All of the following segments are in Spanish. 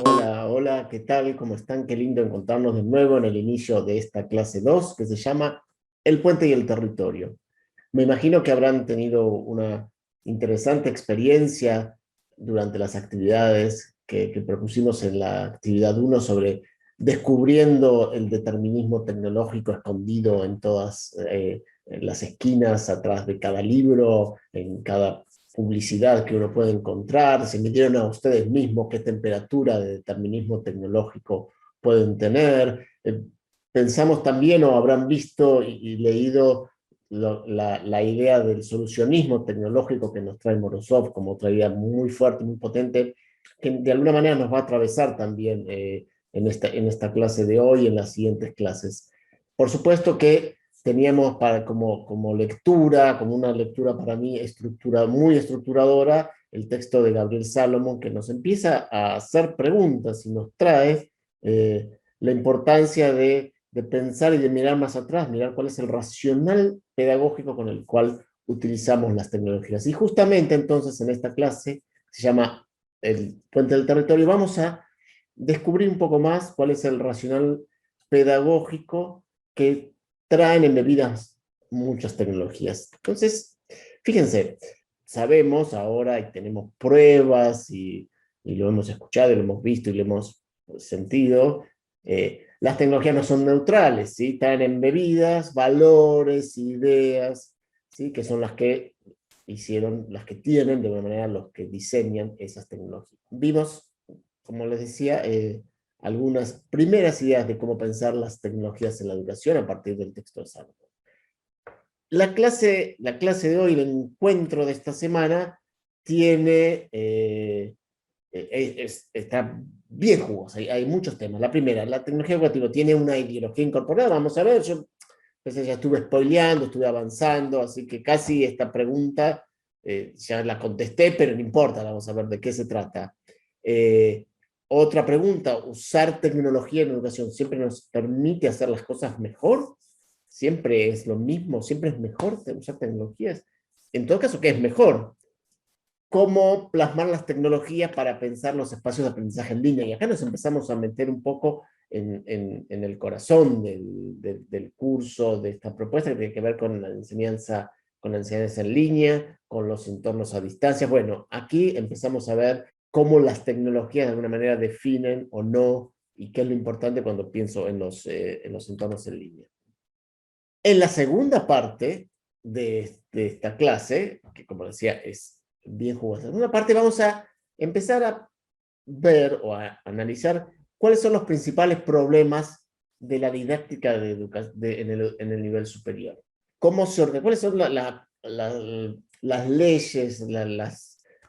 Hola, hola, ¿qué tal? ¿Cómo están? Qué lindo encontrarnos de nuevo en el inicio de esta clase 2 que se llama El puente y el territorio. Me imagino que habrán tenido una interesante experiencia durante las actividades que propusimos en la actividad uno sobre descubriendo el determinismo tecnológico escondido en todas en las esquinas, atrás de cada libro, en cada publicidad que uno puede encontrar. Se midieron a ustedes mismos qué temperatura de determinismo tecnológico pueden tener. Pensamos también, o habrán visto y leído la idea del solucionismo tecnológico que nos trae Morozov como otra idea muy fuerte, muy potente, que de alguna manera nos va a atravesar también en esta clase de hoy y en las siguientes clases. Por supuesto que teníamos como lectura, como una lectura para mí muy estructuradora, el texto de Gabriel Salomón, que nos empieza a hacer preguntas y nos trae la importancia de pensar y de mirar más atrás, mirar cuál es el racional pedagógico con el cual utilizamos las tecnologías. Y justamente entonces en esta clase, se llama El Puente del Territorio, vamos a descubrir un poco más cuál es el racional pedagógico que traen embebidas muchas tecnologías. Entonces, fíjense, sabemos ahora y tenemos pruebas y lo hemos escuchado y lo hemos visto y lo hemos sentido, las tecnologías no son neutrales, ¿sí? Traen embebidas valores, ideas, ¿sí? Que son las que hicieron, las que tienen de alguna manera los que diseñan esas tecnologías. Vimos, como les decía, algunas primeras ideas de cómo pensar las tecnologías en la educación a partir del texto de Salomón. La clase de hoy, el encuentro de esta semana, tiene, está bien jugosa, hay muchos temas. La primera, la tecnología educativa tiene una ideología incorporada, vamos a ver, yo entonces ya estuve spoileando, estuve avanzando, así que casi esta pregunta ya la contesté, pero no importa, vamos a ver de qué se trata. Eh, Otra pregunta, ¿usar tecnología en educación siempre nos permite hacer las cosas mejor? ¿Siempre es lo mismo? ¿Siempre es mejor usar tecnologías? En todo caso, ¿qué es mejor? ¿Cómo plasmar las tecnologías para pensar los espacios de aprendizaje en línea? Y acá nos empezamos a meter un poco en el corazón del curso, de esta propuesta que tiene que ver con la enseñanza en línea, con los entornos a distancia. Bueno, aquí empezamos a ver cómo las tecnologías de alguna manera definen o no, y qué es lo importante cuando pienso en los entornos en línea. En la segunda parte de esta clase, que como decía es bien jugosa, en una parte vamos a empezar a ver o a analizar cuáles son los principales problemas de la didáctica en el nivel superior. ¿Cómo se ordena? ¿Cuáles son las leyes,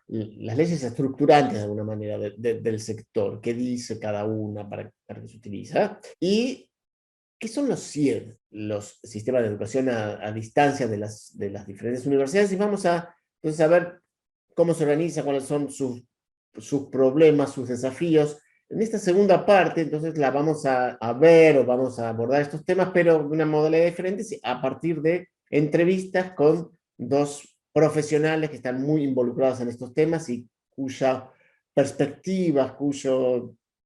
las leyes estructurantes de alguna manera del sector? ¿Qué dice cada una para que se utiliza? Y ¿qué son los CIED, los sistemas de educación a distancia de las diferentes universidades? Y vamos a, entonces, a ver cómo se organiza, cuáles son sus problemas, sus desafíos. En esta segunda parte, entonces, la vamos a ver o vamos a abordar estos temas, pero de una modalidad diferente, a partir de entrevistas con dos profesionales que están muy involucrados en estos temas y cuya perspectiva, cuya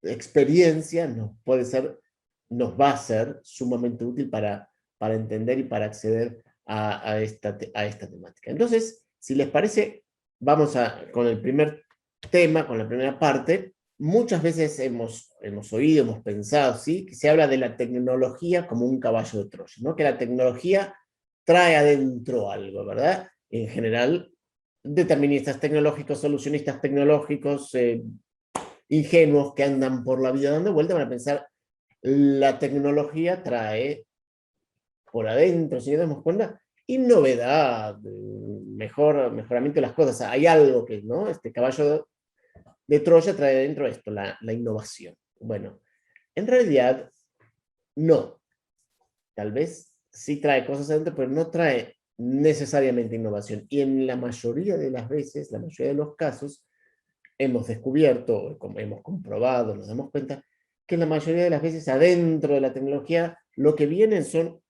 experiencia nos va a ser sumamente útil para entender y para acceder a esta temática. Entonces, si les parece, vamos con el primer tema, con la primera parte. Muchas veces hemos oído, hemos pensado, ¿sí? Que se habla de la tecnología como un caballo de Troya, ¿no? Que la tecnología trae adentro algo, ¿verdad? En general, deterministas tecnológicos, solucionistas tecnológicos, ingenuos que andan por la vida dando vuelta van a pensar la tecnología trae por adentro, si nos damos cuenta, y novedad, mejoramiento de las cosas. Hay algo que, ¿no? Este caballo de Troya trae dentro esto, la innovación. Bueno, en realidad, no. Tal vez sí trae cosas adentro, pero no trae necesariamente innovación. Y en la mayoría de las veces, la mayoría de los casos, hemos descubierto, hemos comprobado, nos damos cuenta, que la mayoría de las veces adentro de la tecnología lo que vienen son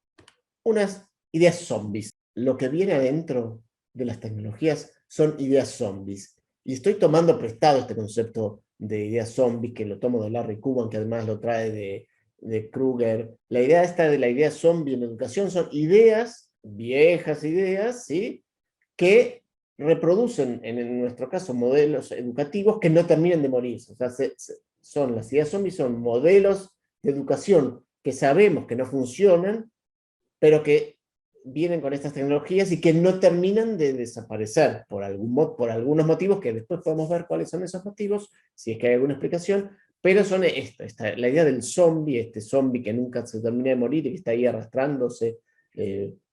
unas ideas zombies. Lo que viene adentro de las tecnologías son ideas zombies. Y estoy tomando prestado este concepto de idea zombie, que lo tomo de Larry Cuban, que además lo trae de Kruger. La idea esta de la idea zombie en educación son ideas, viejas ideas, ¿sí? Que reproducen, en nuestro caso, modelos educativos que no terminan de morirse. O sea, son las ideas zombies, son modelos de educación que sabemos que no funcionan, pero que vienen con estas tecnologías y que no terminan de desaparecer por algunos motivos, que después podemos ver cuáles son esos motivos, si es que hay alguna explicación, pero son la idea del zombie, este zombie que nunca se termina de morir y que está ahí arrastrándose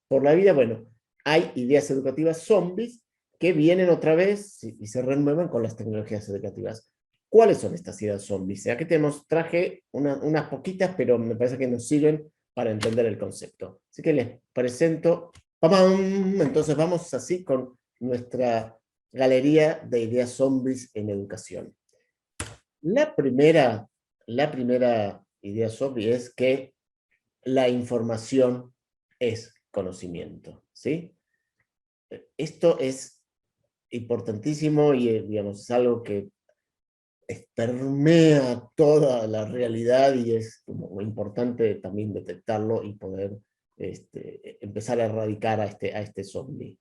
por la vida. Bueno, hay ideas educativas zombies que vienen otra vez y se renuevan con las tecnologías educativas. ¿Cuáles son estas ideas zombies? Aquí traje unas poquitas, pero me parece que nos sirven para entender el concepto. Así que les presento, ¡pam! Entonces vamos así con nuestra galería de ideas zombies en educación. La primera idea zombie es que la información es conocimiento, ¿sí? Esto es importantísimo y, digamos, es algo que permea toda la realidad y es como importante también detectarlo y poder empezar a erradicar a este zombie.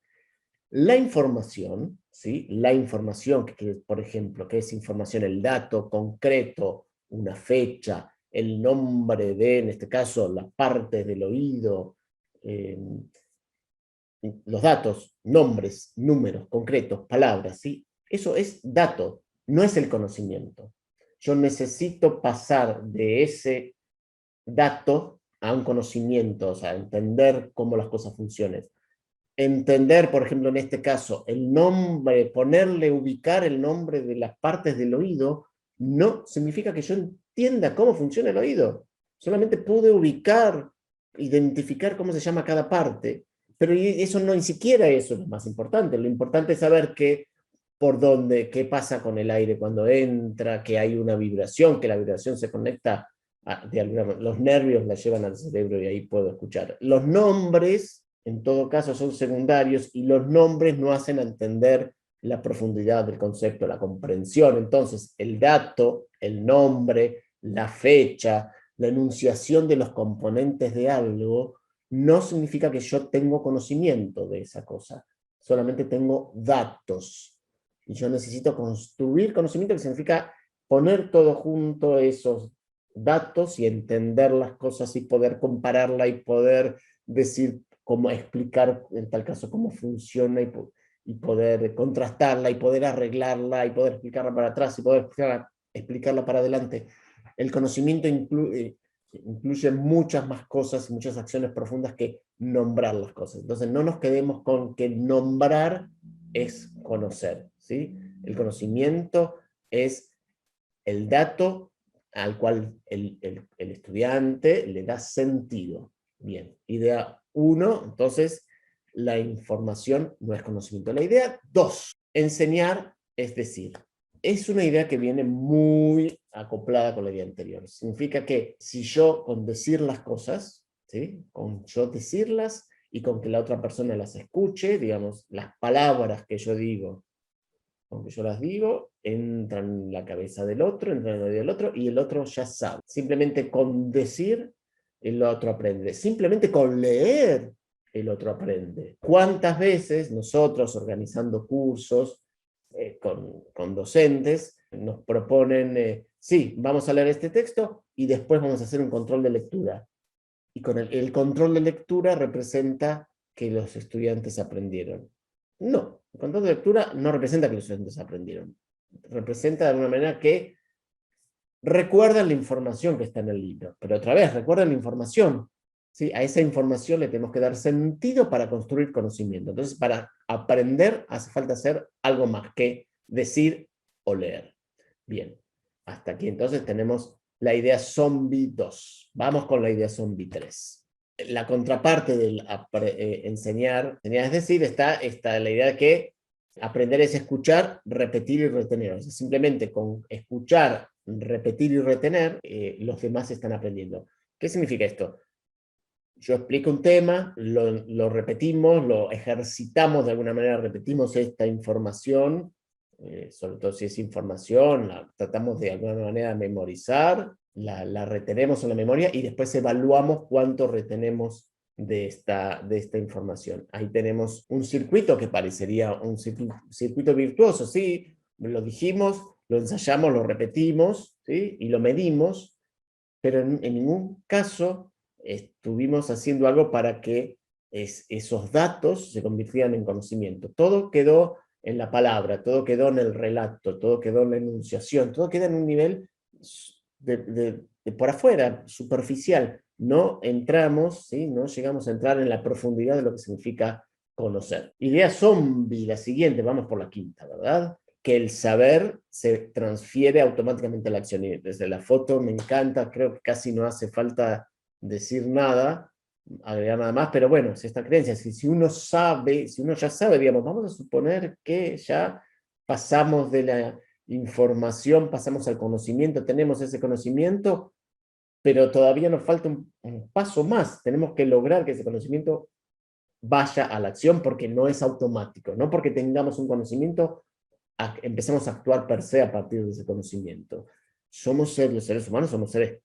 La información, ¿sí? La información, por ejemplo, que es información, el dato concreto, una fecha, el nombre de, en este caso, las partes del oído, los datos, nombres, números concretos, palabras, ¿sí? Eso es dato, no es el conocimiento. Yo necesito pasar de ese dato a un conocimiento, o sea, entender cómo las cosas funcionan. Entender, por ejemplo, en este caso, el nombre, ubicar el nombre de las partes del oído, no significa que yo entienda cómo funciona el oído. Solamente pude ubicar, identificar cómo se llama cada parte, pero eso no, ni siquiera eso es lo más importante. Lo importante es saber por dónde, qué pasa con el aire cuando entra, que hay una vibración, que la vibración se conecta los nervios la llevan al cerebro y ahí puedo escuchar. Los nombres, en todo caso, son secundarios y los nombres no hacen entender la profundidad del concepto, la comprensión. Entonces, el dato, el nombre, la fecha, la enunciación de los componentes de algo, no significa que yo tengo conocimiento de esa cosa, solamente tengo datos. Y yo necesito construir conocimiento, que significa poner todo junto, esos datos y entender las cosas y poder compararla y poder decir cómo explicar en tal caso cómo funciona y poder contrastarla y poder arreglarla y poder explicarla para atrás y poder explicarla para adelante. El conocimiento incluye muchas más cosas, muchas acciones profundas que nombrar las cosas. Entonces no nos quedemos con que nombrar es conocer, ¿sí? El conocimiento es el dato al cual el estudiante le da sentido. Bien, idea 1, entonces la información no es conocimiento. La idea 2, enseñar, es decir, es una idea que viene muy acoplada con la idea anterior. Significa que si yo con decir las cosas, ¿sí? Con yo decirlas y con que la otra persona las escuche, digamos, las palabras que yo digo, aunque yo las digo, entran en la cabeza del otro, entran en el oído del otro, y el otro ya sabe. Simplemente con decir, el otro aprende. Simplemente con leer, el otro aprende. ¿Cuántas veces nosotros, organizando cursos con docentes, nos proponen, sí, vamos a leer este texto, y después vamos a hacer un control de lectura? Y con el control de lectura representa que los estudiantes aprendieron. No, el control de lectura no representa que los estudiantes aprendieron. Representa de alguna manera que recuerdan la información que está en el libro, pero otra vez, recuerdan la información. ¿Sí? A esa información le tenemos que dar sentido para construir conocimiento. Entonces, para aprender hace falta hacer algo más que decir o leer. Bien, hasta aquí entonces tenemos la idea zombie 2. Vamos con la idea zombie 3. La contraparte del enseñar, es decir, está la idea de que aprender es escuchar, repetir y retener. O sea, simplemente con escuchar, repetir y retener, los demás están aprendiendo. ¿Qué significa esto? Yo explico un tema, lo repetimos, lo ejercitamos de alguna manera, repetimos esta información sobre todo si es información, la tratamos de alguna manera memorizar, la retenemos en la memoria y después evaluamos cuánto retenemos de esta información. Ahí tenemos un circuito que parecería un circuito virtuoso, ¿sí? Lo dijimos, lo ensayamos, lo repetimos, ¿sí? Y lo medimos, pero en ningún caso estuvimos haciendo algo para que esos datos se convirtieran en conocimiento. Todo quedó en la palabra, todo quedó en el relato, todo quedó en la enunciación, todo queda en un nivel de por afuera, superficial. No entramos, ¿sí? No llegamos a entrar en la profundidad de lo que significa conocer. Idea zombie, la siguiente, vamos por la quinta, ¿verdad? Que el saber se transfiere automáticamente a la acción. Y desde la foto me encanta, creo que casi no hace falta decir nada, agregar nada más, pero bueno, es esta creencia, si uno sabe, si uno ya sabe, digamos, vamos a suponer que ya pasamos de la información, pasamos al conocimiento, tenemos ese conocimiento, pero todavía nos falta un paso más, tenemos que lograr que ese conocimiento vaya a la acción porque no es automático, no porque tengamos un conocimiento empecemos a actuar per se a partir de ese conocimiento. Los seres humanos somos seres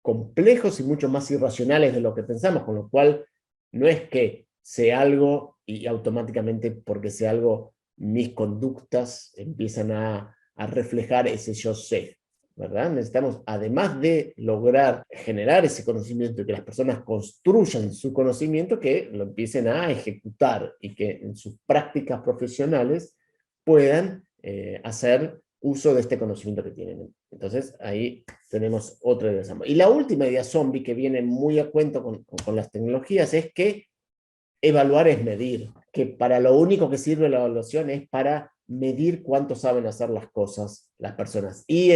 complejos y mucho más irracionales de lo que pensamos, con lo cual no es que sea algo y automáticamente porque sea algo mis conductas empiezan a reflejar ese yo sé, ¿verdad? Necesitamos, además de lograr generar ese conocimiento y que las personas construyan su conocimiento, que lo empiecen a ejecutar y que en sus prácticas profesionales puedan hacer uso de este conocimiento que tienen. Entonces, ahí tenemos otra idea zombie. Y la última idea zombie que viene muy a cuento con las tecnologías es que evaluar es medir, que para lo único que sirve la evaluación es para medir cuánto saben hacer las cosas las personas. Y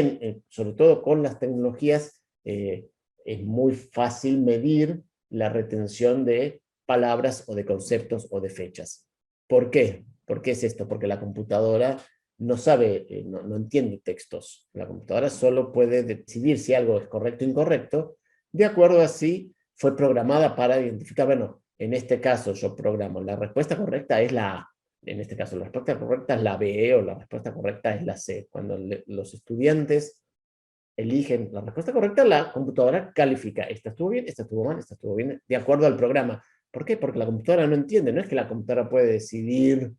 sobre todo con las tecnologías es muy fácil medir la retención de palabras o de conceptos o de fechas. ¿Por qué? ¿Por qué es esto? Porque la computadora no sabe, no entiende textos. La computadora solo puede decidir si algo es correcto o incorrecto, de acuerdo a si fue programada para identificar, bueno, en este caso yo programo, la respuesta correcta es la A. En este caso la respuesta correcta es la B o la respuesta correcta es la C. Cuando los estudiantes eligen la respuesta correcta, la computadora califica. Esta estuvo bien, esta estuvo mal, esta estuvo bien, de acuerdo al programa. ¿Por qué? Porque la computadora no entiende, no es que la computadora puede decidir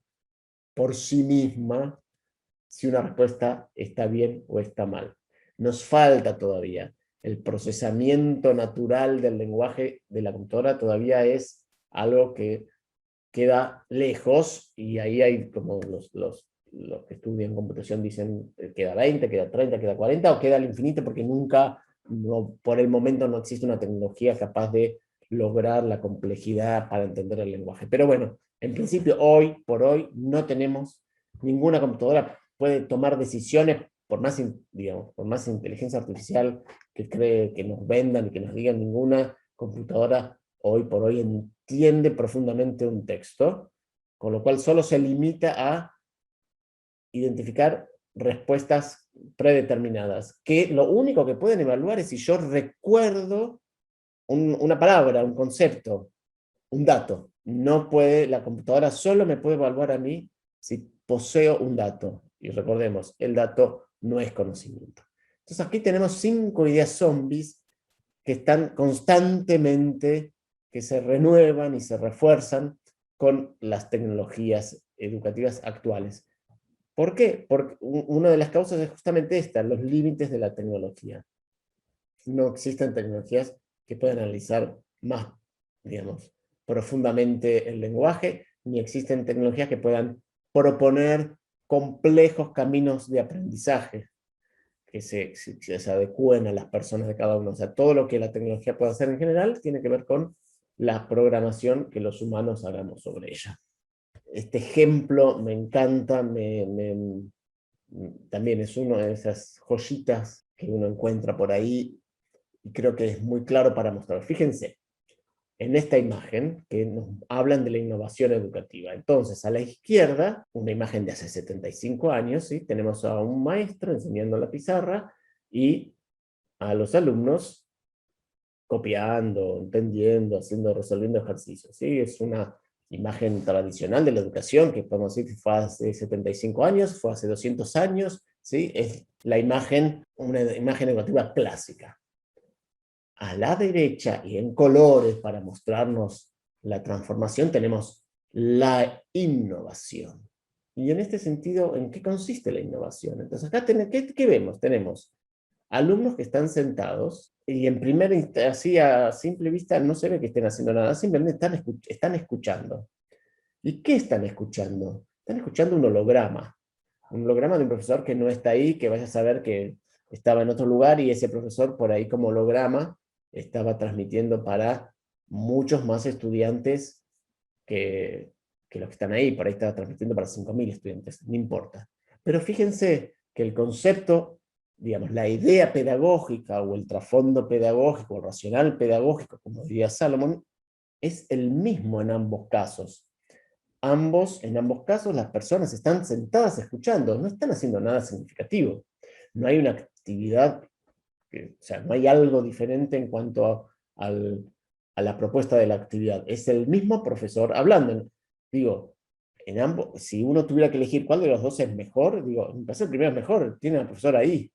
por sí misma si una respuesta está bien o está mal. Nos falta todavía. El procesamiento natural del lenguaje de la computadora todavía es algo que queda lejos y ahí hay como los que estudian computación dicen queda 20, queda 30, queda 40 o queda al infinito porque nunca, no, por el momento no existe una tecnología capaz de lograr la complejidad para entender el lenguaje. Pero bueno, en principio hoy por hoy no tenemos ninguna computadora puede tomar decisiones por más, digamos, por más inteligencia artificial que cree que nos vendan y que nos digan, ninguna computadora hoy por hoy entiende profundamente un texto, con lo cual solo se limita a identificar respuestas predeterminadas, que lo único que pueden evaluar es si yo recuerdo una palabra, un concepto, un dato. No puede, la computadora solo me puede evaluar a mí si poseo un dato. Y recordemos, el dato no es conocimiento. Entonces aquí tenemos 5 ideas zombies que están constantemente, que se renuevan y se refuerzan con las tecnologías educativas actuales. ¿Por qué? Porque una de las causas es justamente esta, los límites de la tecnología. No existen tecnologías que puedan analizar más, digamos, profundamente el lenguaje, ni existen tecnologías que puedan proponer complejos caminos de aprendizaje que se adecúen a las personas de cada uno. O sea, todo lo que la tecnología puede hacer en general tiene que ver con la programación que los humanos hagamos sobre ella. Este ejemplo me encanta, también es una de esas joyitas que uno encuentra por ahí y creo que es muy claro para mostrar. Fíjense, en esta imagen que nos hablan de la innovación educativa. Entonces, a la izquierda, una imagen de hace 75 años, ¿sí? Tenemos a un maestro enseñando la pizarra y a los alumnos copiando, entendiendo, resolviendo ejercicios. ¿Sí? Es una imagen tradicional de la educación, que podemos decir que fue hace 75 años, fue hace 200 años, ¿sí? Es la imagen, una imagen educativa clásica. A la derecha, y en colores para mostrarnos la transformación, tenemos la innovación. Y en este sentido, ¿en qué consiste la innovación? Entonces acá ¿qué vemos? Tenemos alumnos que están sentados y en primera instancia, así a simple vista, no se ve que estén haciendo nada, simplemente están escuchando. ¿Y qué están escuchando? Están escuchando un holograma de un profesor que no está ahí, que vaya a saber que estaba en otro lugar y ese profesor por ahí como holograma estaba transmitiendo para muchos más estudiantes que los que están ahí, por ahí estaba transmitiendo para 5.000 estudiantes, no importa. Pero fíjense que el concepto, digamos, la idea pedagógica o el trasfondo pedagógico, el racional pedagógico, como diría Salomón, es el mismo en ambos casos. En ambos casos las personas están sentadas escuchando, no están haciendo nada significativo. No hay una actividad, o sea, no hay algo diferente en cuanto a la propuesta de la actividad. Es el mismo profesor hablando. Digo, en ambos, si uno tuviera que elegir cuál de los dos es mejor, digo, me parece el primero es mejor, tiene al profesor ahí.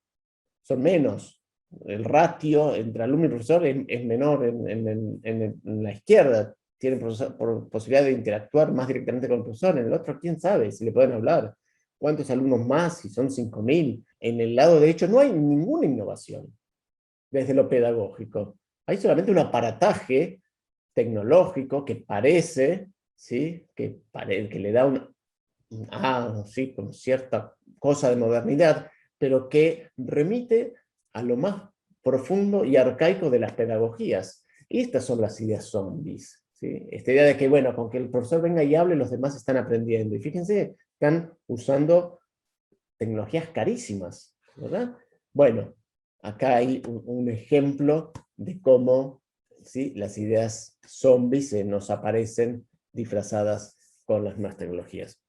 Son menos. El ratio entre alumno y profesor es menor en la izquierda. Tienen posibilidad de interactuar más directamente con el profesor. En el otro, quién sabe si le pueden hablar. ¿Cuántos alumnos más? Si son 5.000. En el lado derecho no hay ninguna innovación desde lo pedagógico. Hay solamente un aparataje tecnológico que parece, ¿sí? Que le da sí, con cierta cosa de modernidad, pero que remite a lo más profundo y arcaico de las pedagogías. Y estas son las ideas zombies. ¿Sí? Esta idea de que, bueno, con que el profesor venga y hable, los demás están aprendiendo. Y fíjense, están usando tecnologías carísimas, ¿verdad? Bueno, acá hay un ejemplo de cómo, ¿sí?, las ideas zombies nos aparecen disfrazadas con las nuevas tecnologías.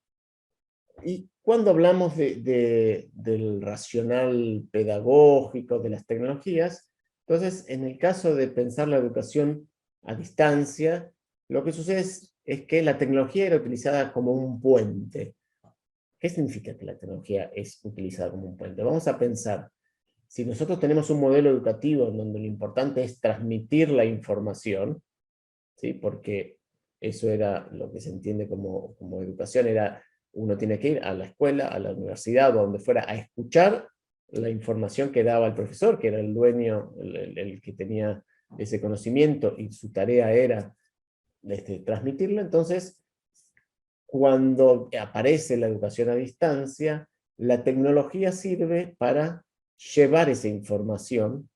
Y cuando hablamos del racional pedagógico de las tecnologías, entonces en el caso de pensar la educación a distancia, lo que sucede es que la tecnología era utilizada como un puente. ¿Qué significa que la tecnología es utilizada como un puente? Vamos a pensar, si nosotros tenemos un modelo educativo en donde lo importante es transmitir la información, ¿sí?, porque eso era lo que se entiende como educación, era uno tiene que ir a la escuela, a la universidad, o donde fuera, a escuchar la información que daba el profesor, que era el dueño, el que tenía ese conocimiento, y su tarea era transmitirlo. Entonces, cuando aparece la educación a distancia, la tecnología sirve para llevar esa información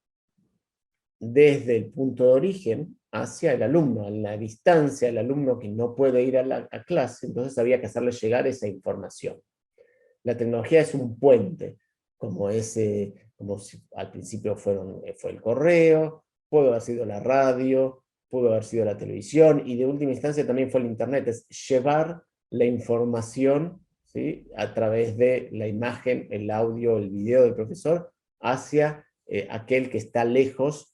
desde el punto de origen hacia el alumno, a la distancia, el alumno que no puede ir a clase, entonces había que hacerle llegar esa información. La tecnología es un puente, como si al principio fue el correo, pudo haber sido la radio, pudo haber sido la televisión, y de última instancia también fue el internet, es llevar la información, ¿sí?, a través de la imagen, el audio, el video del profesor, hacia aquel que está lejos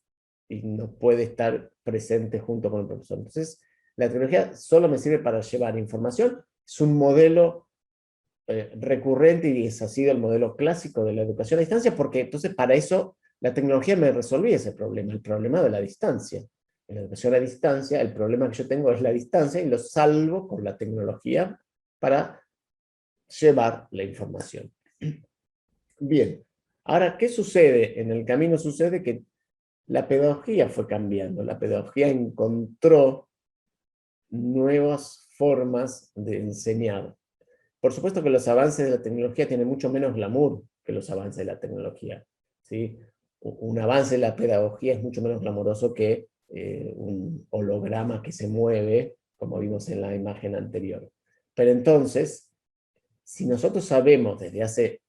y no puede estar presente junto con el profesor. Entonces, la tecnología solo me sirve para llevar información, es un modelo recurrente, y ese ha sido el modelo clásico de la educación a distancia, porque entonces para eso la tecnología me resolvía ese problema, el problema de la distancia. En la educación a distancia, el problema que yo tengo es la distancia, y lo salvo con la tecnología para llevar la información. Bien, ahora, ¿qué sucede? En el camino sucede que la pedagogía fue cambiando, la pedagogía encontró nuevas formas de enseñar. Por supuesto que los avances de la tecnología tienen mucho menos glamour que los avances de la tecnología, ¿sí? Un avance de la pedagogía es mucho menos glamoroso que un holograma que se mueve, como vimos en la imagen anterior. Pero entonces, si nosotros sabemos desde hace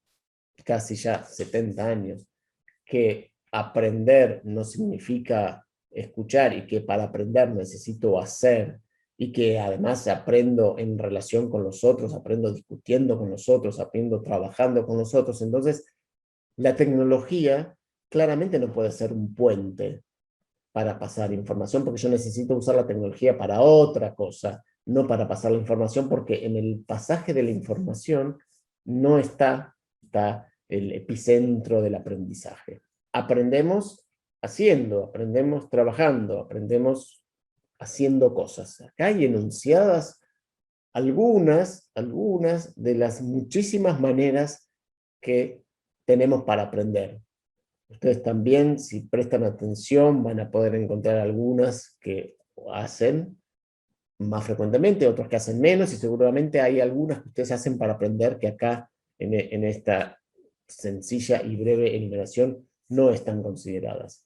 casi ya 70 años que aprender no significa escuchar, y que para aprender necesito hacer, y que además aprendo en relación con los otros, aprendo discutiendo con los otros, aprendo trabajando con los otros, entonces la tecnología claramente no puede ser un puente para pasar información, porque yo necesito usar la tecnología para otra cosa, no para pasar la información, porque en el pasaje de la información no está el epicentro del aprendizaje. Aprendemos haciendo, aprendemos trabajando, aprendemos haciendo cosas. Acá hay enunciadas algunas de las muchísimas maneras que tenemos para aprender. Ustedes también, si prestan atención, van a poder encontrar algunas que hacen más frecuentemente, otras que hacen menos, y seguramente hay algunas que ustedes hacen para aprender que acá, en esta sencilla y breve enumeración, no están consideradas.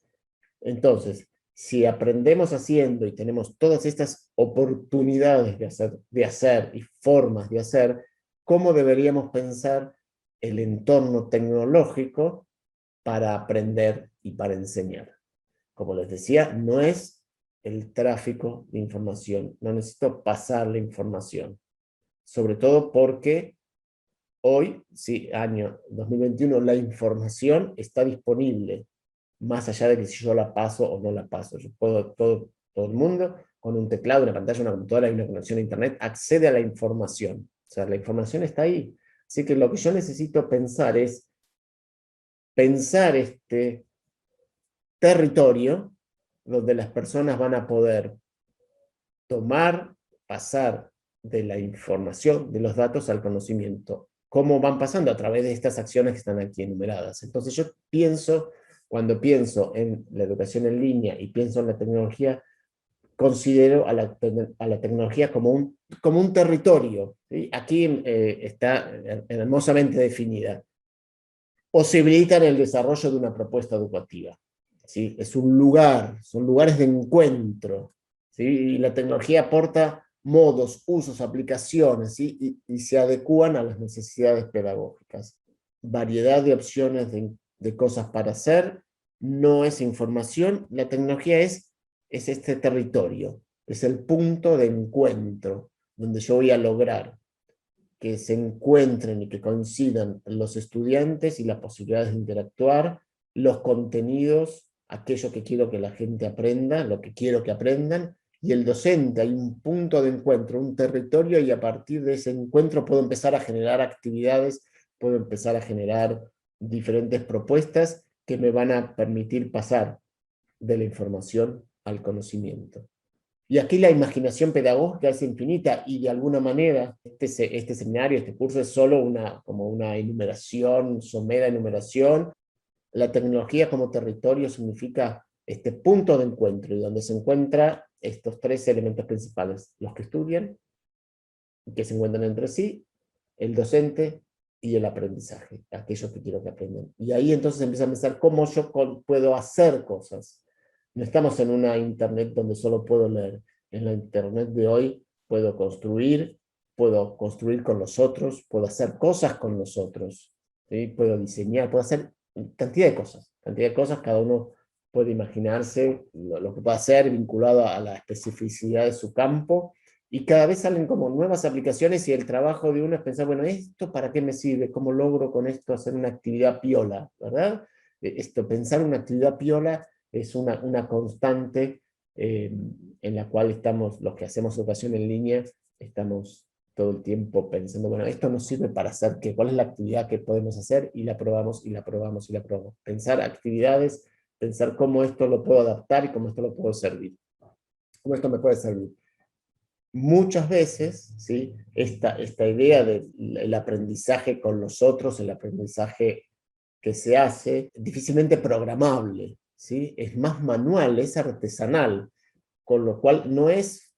Entonces, si aprendemos haciendo y tenemos todas estas oportunidades de hacer y formas de hacer, ¿cómo deberíamos pensar el entorno tecnológico para aprender y para enseñar? Como les decía, no es el tráfico de información, no necesito pasar la información, sobre todo porque hoy, sí, año 2021, la información está disponible, más allá de que si yo la paso o no la paso. Yo puedo, todo el mundo, con un teclado, una pantalla, una computadora y una conexión a internet, accede a la información. O sea, la información está ahí. Así que lo que yo necesito pensar es pensar este territorio donde las personas van a poder tomar, pasar de la información, de los datos al conocimiento. ¿Cómo van pasando? A través de estas acciones que están aquí enumeradas. Entonces yo pienso, cuando pienso en la educación en línea y pienso en la tecnología, considero a la tecnología como un territorio. ¿Sí? Aquí está hermosamente definida. Posibilitan el desarrollo de una propuesta educativa. ¿Sí? Son lugares de encuentro. ¿Sí? Y la tecnología aporta modos, usos, aplicaciones, ¿sí? y se adecúan a las necesidades pedagógicas. Variedad de opciones de cosas para hacer, no es información, la tecnología es este territorio, es el punto de encuentro, donde yo voy a lograr que se encuentren y que coincidan los estudiantes y las posibilidades de interactuar, los contenidos, aquello que quiero que la gente aprenda, lo que quiero que aprendan, y el docente, hay un punto de encuentro, un territorio, y a partir de ese encuentro puedo empezar a generar actividades, puedo empezar a generar diferentes propuestas que me van a permitir pasar de la información al conocimiento. Y aquí la imaginación pedagógica es infinita, y de alguna manera este seminario, este curso es solo como una enumeración, somera enumeración. La tecnología como territorio significa este punto de encuentro, y donde se encuentran estos tres elementos principales: los que estudian, que se encuentran entre sí, el docente y el aprendizaje, aquellos que quiero que aprendan. Y ahí entonces empieza a pensar cómo yo puedo hacer cosas. No estamos en una internet donde solo puedo leer. En la internet de hoy puedo construir con los otros, puedo hacer cosas con los otros, ¿sí? Puedo diseñar, puedo hacer cantidad de cosas, cada uno puede imaginarse lo que puede hacer vinculado a la especificidad de su campo, y cada vez salen como nuevas aplicaciones, y el trabajo de uno es pensar, bueno, ¿esto para qué me sirve? ¿Cómo logro con esto hacer una actividad piola? ¿Verdad? Pensar una actividad piola es una constante en la cual estamos, los que hacemos educación en línea, estamos todo el tiempo pensando, bueno, esto nos sirve para hacer qué, cuál es la actividad que podemos hacer, y la probamos, y la probamos, y la probamos. Pensar actividades, pensar cómo esto lo puedo adaptar y cómo esto lo puedo servir. ¿Cómo esto me puede servir? Muchas veces, ¿sí? esta idea del aprendizaje con los otros, el aprendizaje que se hace, difícilmente programable, ¿sí? Es más manual, es artesanal, con lo cual no es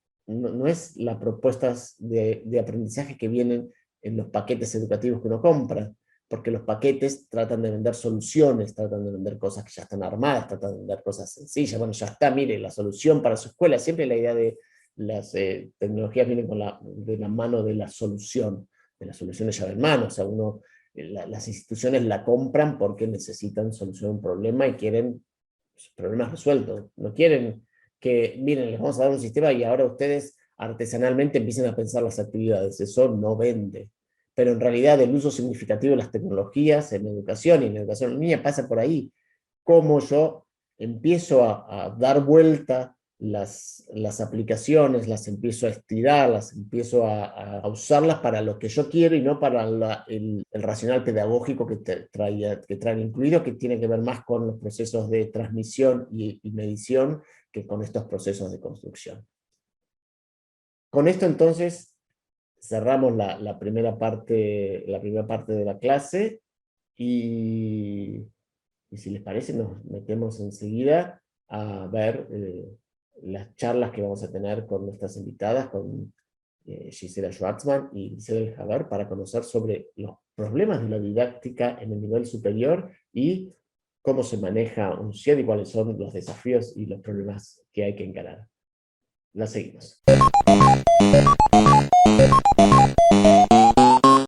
las propuestas de aprendizaje que vienen en los paquetes educativos que uno compra, porque los paquetes tratan de vender soluciones, tratan de vender cosas que ya están armadas, tratan de vender cosas sencillas. Bueno, ya está, mire, la solución para su escuela. Siempre la idea de las tecnologías viene de la mano de la solución, de las soluciones llave en mano. O sea, las instituciones la compran porque necesitan solucionar un problema y quieren problemas resueltos. No quieren que, miren, les vamos a dar un sistema y ahora ustedes artesanalmente empiecen a pensar las actividades. Eso no vende. Pero en realidad el uso significativo de las tecnologías en educación y en educación en línea pasa por ahí. Cómo yo empiezo a dar vuelta las aplicaciones, las empiezo a estirar, las empiezo a usarlas para lo que yo quiero y no para el racional pedagógico que traen incluido, que tiene que ver más con los procesos de transmisión y medición que con estos procesos de construcción. Con esto entonces cerramos la primera parte de la clase y si les parece nos metemos enseguida a ver las charlas que vamos a tener con nuestras invitadas, con Gisela Schwartzman y Gisela Javer, para conocer sobre los problemas de la didáctica en el nivel superior y cómo se maneja un CIED y cuáles son los desafíos y los problemas que hay que encarar. La seguimos.